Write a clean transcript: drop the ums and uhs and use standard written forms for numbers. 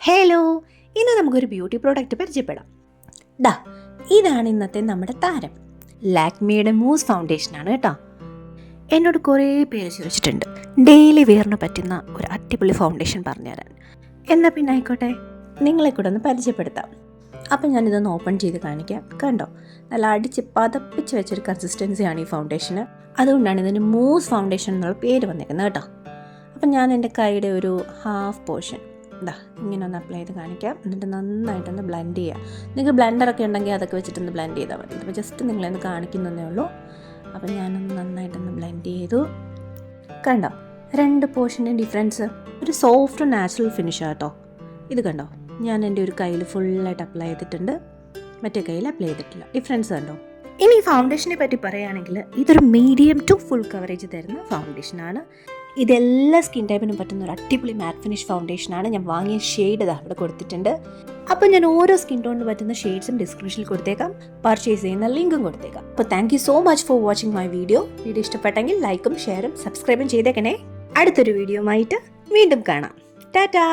Hello, ഇന്ന് നമുക്കൊരു beauty product പരിചയപ്പെടാം. ദാ ഇതാണ് ഇന്നത്തെ നമ്മുടെ താരം. ലാക്മിയുടെ മൂസ് ഫൗണ്ടേഷനാണ് കേട്ടോ. എന്നോട് കുറേ പേര് ചോദിച്ചിട്ടുണ്ട് ഡെയിലി വെയറിന് പറ്റുന്ന ഒരു അടിപൊളി ഫൗണ്ടേഷൻ പറഞ്ഞുതരാൻ. എന്നാൽ പിന്നെ ആയിക്കോട്ടെ, നിങ്ങളെ കൂടെ ഒന്ന് പരിചയപ്പെടുത്താം. അപ്പം ഞാനിതൊന്ന് ഓപ്പൺ ചെയ്ത് കാണിക്കാം. കണ്ടോ, നല്ല അടിച്ച് പതപ്പിച്ച് വെച്ചൊരു കൺസിസ്റ്റൻസിയാണ് ഈ ഫൗണ്ടേഷന്. അതുകൊണ്ടാണ് ഇതിന് മൂസ് ഫൗണ്ടേഷൻ എന്നുള്ള പേര് വന്നേക്കുന്നത് കേട്ടോ. അപ്പം ഞാൻ എൻ്റെ കൈയുടെ ഒരു ഹാഫ് പോർഷൻ ഇങ്ങനെ ഒന്ന് അപ്ലൈ ചെയ്ത് കാണിക്കാം. എന്നിട്ട് നന്നായിട്ടൊന്ന് ബ്ലെൻഡ് ചെയ്യുക. നിങ്ങൾക്ക് ബ്ലെൻഡറൊക്കെ ഉണ്ടെങ്കിൽ അതൊക്കെ വെച്ചിട്ടൊന്ന് ബ്ലെൻഡ് ചെയ്താൽ മതി. അപ്പോൾ ജസ്റ്റ് നിങ്ങളൊന്ന് കാണിക്കുന്നതേ ഉള്ളൂ. അപ്പോൾ ഞാനൊന്ന് നന്നായിട്ടൊന്ന് ബ്ലെൻഡ് ചെയ്തു. കണ്ടോ, രണ്ട് പോർഷൻ്റെ ഡിഫറൻസ്. ഒരു സോഫ്റ്റ് നാച്ചുറൽ ഫിനിഷ് കേട്ടോ ഇത്. കണ്ടോ, ഞാൻ എൻ്റെ ഒരു കയ്യിൽ ഫുള്ളായിട്ട് അപ്ലൈ ചെയ്തിട്ടുണ്ട്, മറ്റേ കയ്യിൽ അപ്ലൈ ചെയ്തിട്ടില്ല. ഡിഫറൻസ് കണ്ടോ. ഇനി ഫൗണ്ടേഷനെ പറ്റി പറയുകയാണെങ്കിൽ ഇതൊരു മീഡിയം ടു ഫുൾ കവറേജ് തരുന്ന ഫൗണ്ടേഷനാണ്. ഇതെല്ലാ സ്കിൻ ടൈപ്പിനും പറ്റുന്ന ഒരു അടിപൊളി മാറ്റ് ഫിനിഷ് ഫൗണ്ടേഷനാണ്. ഞാൻ വാങ്ങിയ ഷെയ്ഡ് ഇതാ ഇവിടെ കൊടുത്തിട്ടുണ്ട്. അപ്പോൾ ഞാൻ ഓരോ സ്കിൻ ടോണിന് പറ്റുന്ന ഷെയ്ഡ്സും ഡിസ്ക്രിപ്ഷനിൽ കൊടുത്തേക്കാം, പർച്ചേസ് ചെയ്യുന്ന ലിങ്കും കൊടുത്തേക്കാം. അപ്പോൾ thank you so much for watching my video ഇഷ്ടപ്പെട്ടെങ്കിൽ ലൈക്കും ഷെയറും സബ്സ്ക്രൈബും ചെയ്തേക്കണേ. അടുത്തൊരു വീഡിയോ ആയിട്ട് വീണ്ടും കാണാം. ടാറ്റാ.